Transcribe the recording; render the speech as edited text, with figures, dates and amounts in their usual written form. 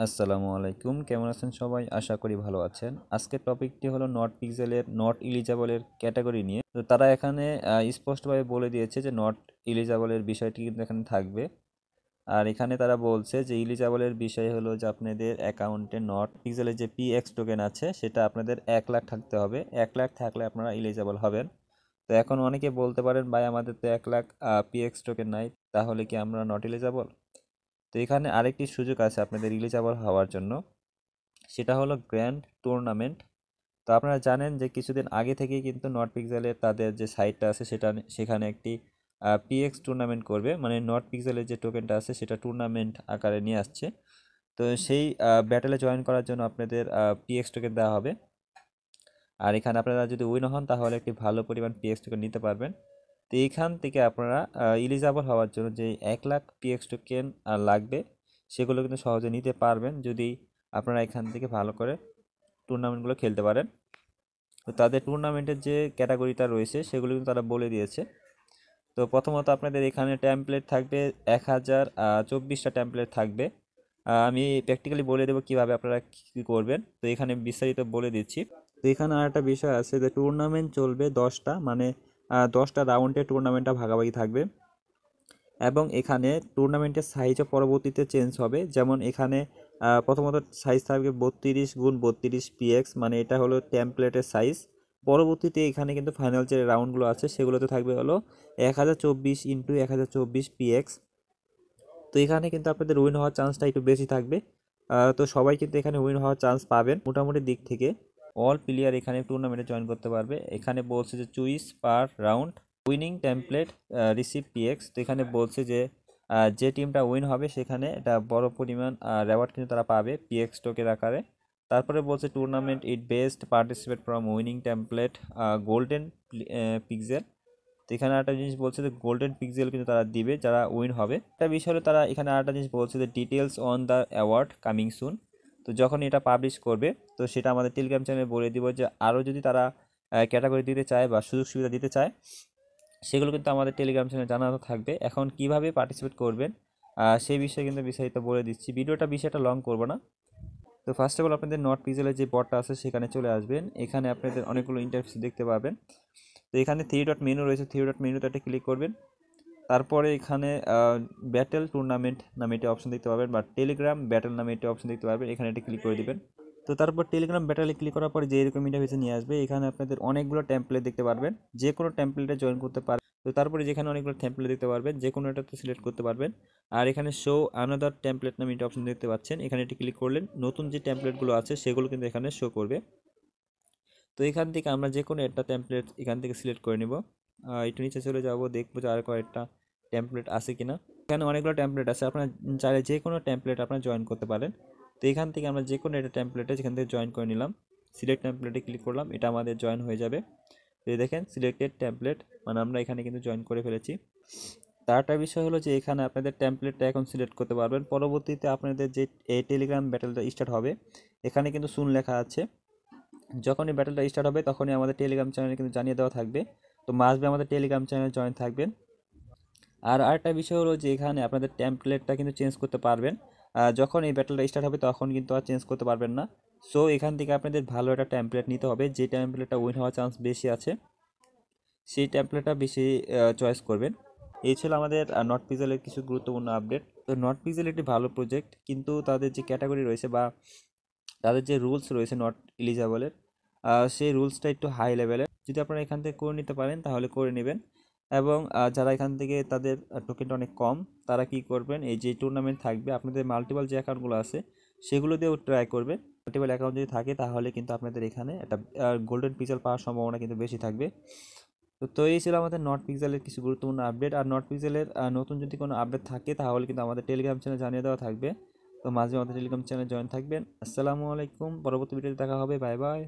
আসসালামু আলাইকুম, কেমন আছেন সবাই? আশা করি ভালো আছেন। আজকের টপিকটি হলো নট পিক্সেলের নট ইলিজিবলের ক্যাটাগরি নিয়ে। তো তারা এখানে স্পষ্টভাবে বলে দিয়েছে যে নট ইলিজিবলের বিষয়টি কিন্তু এখানে থাকবে। আর এখানে তারা বলছে যে ইলিজিবলের বিষয় হলো যে আপনাদের অ্যাকাউন্টে নট পিক্সেলের যে পিএক্স টোকেন আছে সেটা আপনাদের 1 লাখ থাকতে হবে। 1 লাখ থাকলে আপনারা ইলিজিবল হবেন। তো এখন অনেকে বলতে পারেন, ভাই আমাদের তো 1 লাখ পিএক্স টোকেন নাই, তাহলে কি আমরা নট ইলিজিবল? তো এখানে আরেকটি সুযোগ আছে আপনাদের ইলিজিবল হওয়ার জন্য, সেটা হলো গ্র্যান্ড টুর্নামেন্ট। তো আপনারা জানেন যে কিছুদিন আগে থেকেই কিন্তু নট পিক্সেলের তাদের যে সাইটটা আছে সেখানে একটি পিএক্স টুর্নামেন্ট করবে, মানে নট পিক্সেলের যে টোকেনটা আছে সেটা টুর্নামেন্ট আকারে নিয়ে আসছে। তো সেই ব্যাটেলে জয়েন করার জন্য আপনাদের পিএক্স টোকেন দেওয়া হবে। আর এখানে আপনারা যদি উইন হন তাহলে একটি ভালো পরিমাণ পিএক্স টোকেন নিতে পারবেন। তো এইখান থেকে আপনারা ইলিজিবল হওয়ার জন্য যে 1 লাখ পিএক্স টোকেন লাগবে সেগুলো কিন্তু সহজে নিতে পারবেন যদি আপনারা এখান থেকে ভালো করে টুর্নামেন্টগুলো খেলতে পারেন। তো তাদের টুর্নামেন্টের যে ক্যাটাগরিটা রয়েছে সেগুলো কিন্তু তারা বলে দিয়েছে। তো প্রথমত আপনাদের এখানে ট্যাম্পলেট থাকবে 1024টা ট্যাম্পলেট থাকবে। আমি প্র্যাকটিক্যালি বলে দেবো কীভাবে আপনারা কী করবেন। তো এখানে বিস্তারিত বলে দিচ্ছি। তো এখানে আরেকটা বিষয় আছে যে টুর্নামেন্ট চলবে 10টা, মানে 10টা রাউন্ডে টুর্নামেন্টটা ভাগাভাগি থাকবে। এবং এখানে টুর্নামেন্টের সাইজও পরবর্তীতে চেঞ্জ হবে। যেমন এখানে প্রথমত সাইজ থাকবে 32x32 পিএক্স, মানে এটা হলো টেমপ্লেটের সাইজ। পরবর্তীতে এখানে কিন্তু ফাইনাল যে রাউন্ডগুলো আছে সেগুলোতে থাকবে হলো 1024x1024 পিএক্স। তো এখানে কিন্তু আপনাদের উইন হওয়ার চান্সটা একটু বেশি থাকবে। তো সবাই কিন্তু এখানে উইন হওয়ার চান্স পাবেন মোটামুটি দিক থেকে। অল প্লেয়ার এখানে টুর্নামেন্টে জয়েন করতে পারবে। এখানে বলছে যে choose per round winning template receive PX. তো এখানে বলছে যে যে টিমটা উইন হবে সেখানে একটা বড় পরিমাণ রেওয়ার্ড কিন্তু তারা পাবে পিএক্স টোকের আকারে। তারপরে বলছে tournament it best participate from winning template golden pixel. তো এখানে একটা জিনিস বলছে যে গোল্ডেন পিক্সেল কিন্তু তারা দিবে যারা উইন হবে। একটা বিষয় হলো তারা এখানে আরেকটা জিনিস বলছে যে details on the award coming soon. তো যখন এটা পাবলিশ করবে তো সেটা আমাদের টেলিগ্রাম চ্যানেলে বলে দিব যে আরও যদি তারা ক্যাটাগরি দিতে চায় বা সুযোগ সুবিধা দিতে চায় সেগুলো কিন্তু আমাদের টেলিগ্রাম চ্যানেলে জানানো থাকবে। এখন কিভাবে পার্টিসিপেট করবেন সেই বিষয়ে কিন্তু বিস্তারিত বলে দিচ্ছি। বিষয়টা লং করব না। তো ফার্স্ট অফ অল আপনাদের নট পিক্সেলের যে বটটা আছে সেখানে চলে আসবেন। এখানে আপনাদের অনেকগুলো ইন্টারফেস দেখতে পাবেন। তো এখানে 3 ডট মেনু রয়েছে, 3 ডট মেনুতে একটা ক্লিক করবেন। তারপরে এখানে ব্যাটেল টুর্নামেন্ট নামে একটি অপশন দেখতে পাবেন, বা টেলিগ্রাম ব্যাটেল নামে একটি অপশন দেখতে পাবেন। এখানে এটা ক্লিক করে দিবেন। তো তারপর টেলিগ্রাম ব্যাটেলে ক্লিক করার পরে যে এরকম ইন্টারফেসে নিয়ে আসবে, এখানে আপনাদের অনেকগুলো টেমপ্লেট দেখতে পারবেন, যে কোনো টেমপ্লেটে জয়েন করতে পারবেন। তো তারপরে যেখানে অনেকগুলো টেমপ্লেট দেখতে পারবেন যে কোনো এটাতে সিলেক্ট করতে পারবেন। আর এখানে শো আনাদার টেমপ্লেট নামে একটা অপশন দেখতে পাচ্ছেন, এখানে এটি ক্লিক করলেন নতুন যে টেমপ্লেটগুলো আছে সেগুলো কিন্তু এখানে শো করবে। তো এখান থেকে আমরা যে কোনো একটা টেমপ্লেট এখান থেকে সিলেক্ট করে নিব। একটু নিচে চলে যাব, দেখবো যে আর কয়েকটা টেমপ্লেট আছে কিনা। এখানে অনেকগুলো টেমপ্লেট আছে, আপনার চাইলে যে কোনো টেমপ্লেট আপনার জয়েন করতে পারেন। তো এখান থেকে আমরা যে কোনো একটা টেমপ্লেটে যেখান থেকে জয়েন করে নিলাম, সিলেক্ট টেমপ্লেটে ক্লিক করলাম, এটা আমাদের জয়েন হয়ে যাবে। তো দেখেন সিলেক্টেড টেমপ্লেট, মানে আমরা এখানে কিন্তু জয়েন করে ফেলেছি। তারটা বিষয় হলো যে এখানে আপনাদের টেমপ্লেটটা এখন সিলেক্ট করতে পারবেন। পরবর্তীতে আপনাদের যে এই টেলিগ্রাম ব্যাটেলটা স্টার্ট হবে এখানে কিন্তু সুন লেখা আছে। যখনই ব্যাটেলটা স্টার্ট হবে তখনই আমাদের টেলিগ্রাম চ্যানেলে কিন্তু জানিয়ে দেওয়া থাকবে। তো মাস্ট বি আমাদের টেলিগ্রাম চ্যানেলে জয়েন থাকবেন। আর আরেকটা বিষয় হলো যে এখানে আপনাদের টেমপ্লেটটা কিন্তু চেঞ্জ করতে পারবেন। যখন এই ব্যাটেলটা স্টার্ট হবে তখন কিন্তু আর চেঞ্জ করতে পারবেন না। সো এখান থেকে আপনাদের ভালো একটা টেমপ্লেট নিতে হবে, যে টেমপ্লেটটা উইন হওয়ার চান্স বেশি আছে সেই টেমপ্লেটটা বেশি চয়েস করবেন। এই ছিল আমাদের নট পিক্সেলের কিছু গুরুত্বপূর্ণ আপডেট। তো নট পিক্সেল একটি ভালো প্রজেক্ট, কিন্তু তাদের যে ক্যাটাগরি রয়েছে বা তাদের যে রুলস রয়েছে নট ইলিজিবলের, সেই রুলসটা একটু হাই লেভেলের। যদি আপনারা এখান থেকে করে নিতে পারেন তাহলে করে নেবেন। এবং যারা এখান থেকে তাদের টোকেনটা অনেক কম তারা কি করবেন, এই যে টুর্নামেন্ট থাকবে আপনাদের মাল্টিপল যে অ্যাকাউন্টগুলো আছে সেগুলো দিয়েও ট্রাই করবে। মাল্টিপল অ্যাকাউন্ট যদি থাকে তাহলে কিন্তু আপনাদের এখানে একটা গোল্ডেন পিক্সেল পাওয়ার সম্ভাবনা কিন্তু বেশি থাকবে। তো এই ছিল আমাদের নট পিক্সেলের কিছু গুরুত্বপূর্ণ আপডেট। আর নট পিক্সেলের নতুন যদি কোনো আপডেট থাকে তাহলে কিন্তু আমাদের টেলিগ্রাম চ্যানেলে জানিয়ে দেওয়া থাকবে। তো মাঝে মাঝে টেলিগ্রাম চ্যানেলে জয়েন থাকবেন। আসসালামু আলাইকুম, পরবর্তী ভিডিওতে দেখা হবে, বাই বাই।